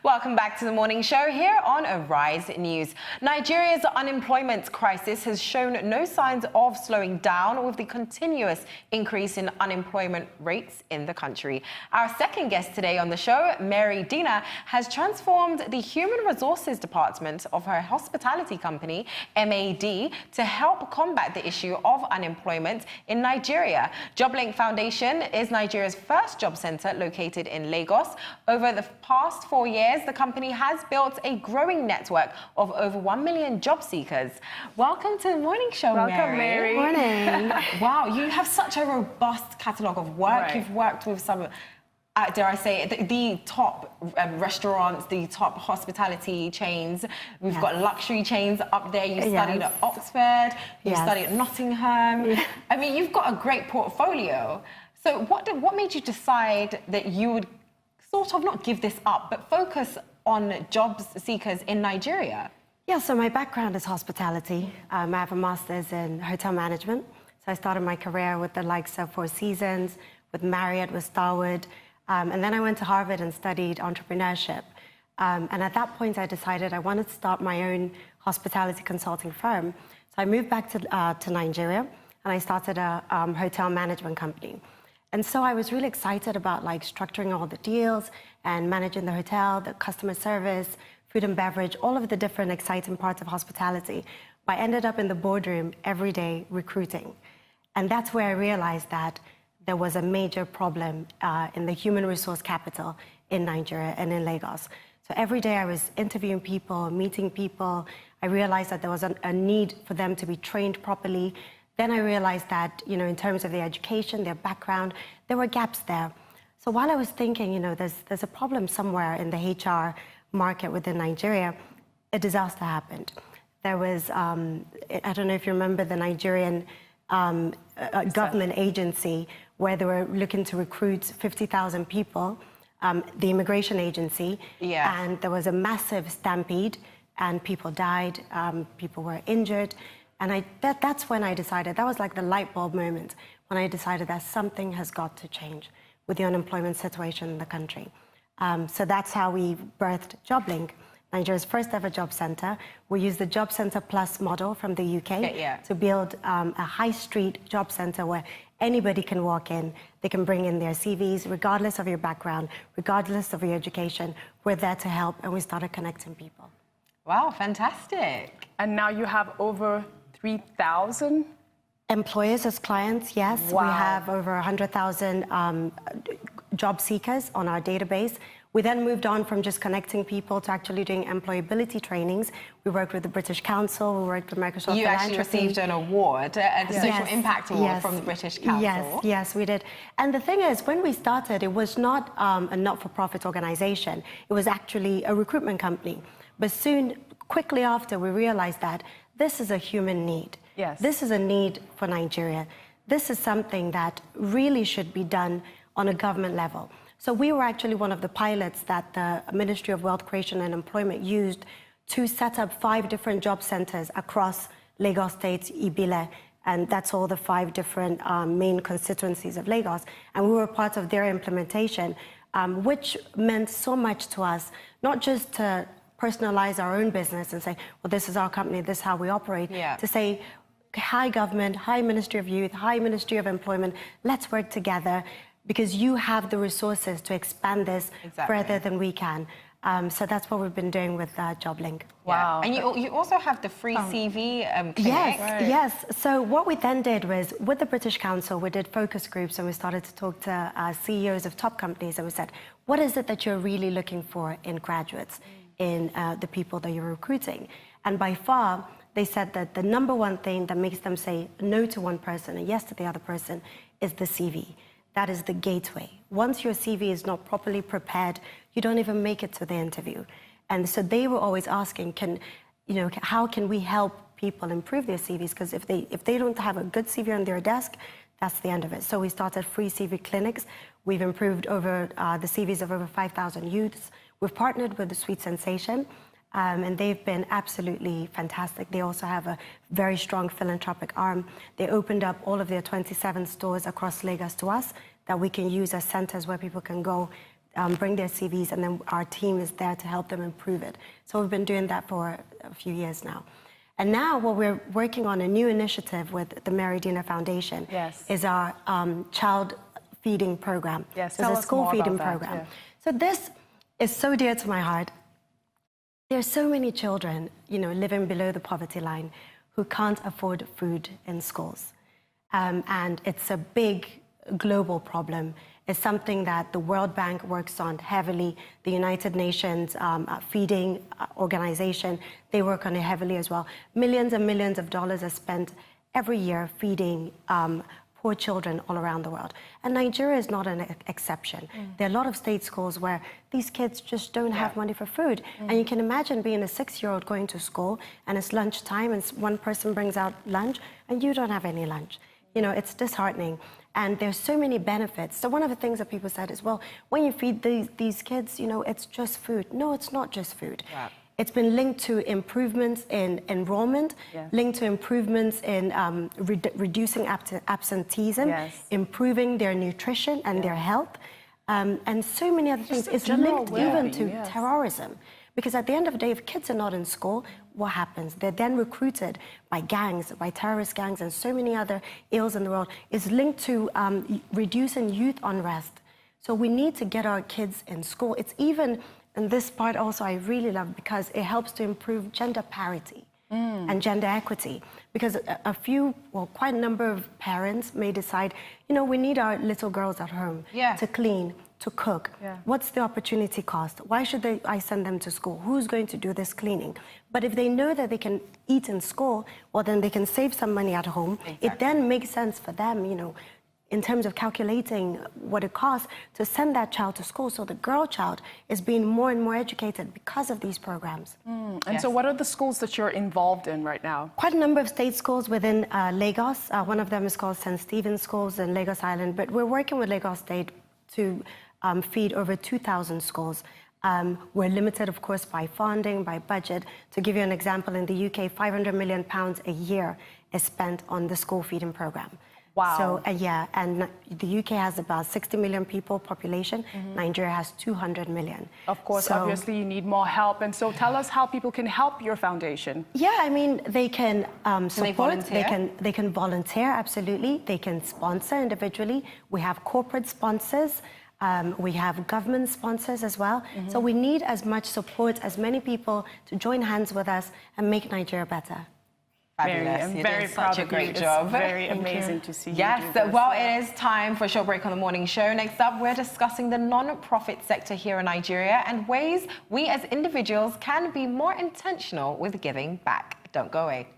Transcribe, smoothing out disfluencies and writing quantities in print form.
Welcome back to the morning show here on Arise News. Nigeria's unemployment crisis has shown no signs of slowing down with the continuous increase in unemployment rates in the country. Our second guest today on the show, Dinah, has transformed the Human Resources Department of her hospitality company, MAD, to help combat the issue of unemployment in Nigeria. JobLink Foundation is Nigeria's first job center located in Lagos. Over the past 4 years, the company has built a growing network of over 1 million job seekers. Welcome to the morning show, Welcome, Mary. Morning. Wow, you have such a robust catalogue of work. Right. You've worked with some, dare I say, the top restaurants, the top hospitality chains. We've got luxury chains up there. You studied at Oxford. You studied at Nottingham. I mean, you've got a great portfolio. So what made you decide that you would sort of not give this up, but focus on job seekers in Nigeria? Yeah, so my background is hospitality. I have a master's in hotel management. So I started my career with the likes of Four Seasons, with Marriott, with Starwood. And then I went to Harvard and studied entrepreneurship. And at that point, I decided I wanted to start my own hospitality consulting firm. So I moved back to Nigeria, and I started a hotel management company. And so I was really excited about structuring all the deals and managing the hotel, the customer service, food and beverage, all of the different exciting parts of hospitality. But I ended up in the boardroom every day recruiting. And that's where I realized that there was a major problem in the human resource capital in Nigeria and in Lagos. So every day I was interviewing people, meeting people. I realized that there was a need for them to be trained properly. Then I realized that, in terms of their education, their background, there were gaps there. So while I was thinking, there's a problem somewhere in the HR market within Nigeria, a disaster happened. There was, I don't know if you remember the Nigerian government agency where they were looking to recruit 50,000 people, the immigration agency, and there was a massive stampede and people died, people were injured. And that's when I decided, that was like the light bulb moment, when I decided that something has got to change with the unemployment situation in the country. So that's how we birthed JobLink, Nigeria's first ever job center. We used the Job Center Plus model from the UK to build a high street job center where anybody can walk in. They can bring in their CVs, regardless of your background, regardless of your education. We're there to help, and we started connecting people. Wow, fantastic. And now you have over 3,000 employers as clients, yes. Wow. We have over 100,000 job seekers on our database. We then moved on from just connecting people to actually doing employability trainings. We worked with the British Council, we worked with Microsoft. You actually received an award, a Social Impact Award from the British Council. Yes, we did. And the thing is, when we started, it was not a not-for-profit organization. It was actually a recruitment company. But soon, quickly after, we realized that this is a human need. Yes. This is a need for Nigeria. This is something that really should be done on a government level. So we were actually one of the pilots that the Ministry of Wealth Creation and Employment used to set up 5 different job centers across Lagos State, Ibile, and that's all the 5 different main constituencies of Lagos. And we were part of their implementation, which meant so much to us, not just to personalize our own business and say, well, this is our company, this is how we operate, to say, hi government, hi Ministry of Youth, hi Ministry of Employment, let's work together because you have the resources to expand this further than we can. So that's what we've been doing with JobLink. Wow. And you also have the free CV clinic. Yes. So what we then did was, with the British Council, we did focus groups and we started to talk to CEOs of top companies, and we said, what is it that you're really looking for in graduates, in the people that you're recruiting? And by far, they said that the number one thing that makes them say no to one person and yes to the other person is the CV. That is the gateway. Once your CV is not properly prepared, you don't even make it to the interview. And so they were always asking, how can we help people improve their CVs? Because if they don't have a good CV on their desk, that's the end of it. So we started free CV clinics. We've improved over the CVs of over 5,000 youths. We've partnered with the Sweet Sensation, and they've been absolutely fantastic. They also have a very strong philanthropic arm. They opened up all of their 27 stores across Lagos to us that we can use as centers where people can go bring their CVs, and then our team is there to help them improve it. So we've been doing that for a few years now. And now what we're working on, a new initiative with the Dinah Foundation, is our child feeding program. Yes, so it's a school feeding program. Yeah. So this is so dear to my heart. There's so many children, living below the poverty line who can't afford food in schools. And it's a big global problem. It's something that the World Bank works on heavily. The United Nations feeding organization, they work on it heavily as well. Millions and millions of dollars are spent every year feeding poor children all around the world. And Nigeria is not an exception. There are a lot of state schools where these kids just don't have money for food. And you can imagine being a 6-year-old going to school and it's lunchtime and one person brings out lunch and you don't have any lunch. It's disheartening. And there's so many benefits. So one of the things that people said is, well, when you feed these kids, it's just food. No, it's not just food. Yeah. It's been linked to improvements in enrollment, linked to improvements in reducing absenteeism, improving their nutrition and their health, and so many other things. It's linked even to terrorism. Because at the end of the day, if kids are not in school, what happens? They're then recruited by gangs, by terrorist gangs, and so many other ills in the world. It's linked to reducing youth unrest. So we need to get our kids in school. It's even, and this part also I really love because it helps to improve gender parity and gender equity. Because quite a number of parents may decide, we need our little girls at home to clean, to cook. What's the opportunity cost? Why should I send them to school? Who's going to do this cleaning? But if they know that they can eat in school, well, then they can save some money at home. Exactly. It then makes sense for them, in terms of calculating what it costs to send that child to school. So the girl child is being more and more educated because of these programs. And so what are the schools that you're involved in right now? Quite a number of state schools within Lagos. One of them is called St. Stephen's Schools in Lagos Island. But we're working with Lagos State to feed over 2,000 schools. We're limited, of course, by funding, by budget. To give you an example, in the UK, £500 million a year is spent on the school feeding program. Wow. So, and the UK has about 60 million people population. Nigeria has 200 million. Of course, obviously, you need more help. And so tell us how people can help your foundation. Yeah, I mean, they can support, they can volunteer, absolutely. They can sponsor individually. We have corporate sponsors. We have government sponsors as well. So we need as much support, as many people to join hands with us and make Nigeria better. Fabulous. I'm very proud such a great job. It's very amazing to see you. Yes, well, it is time for a short break on the morning show. Next up, we're discussing the non-profit sector here in Nigeria and ways we as individuals can be more intentional with giving back. Don't go away.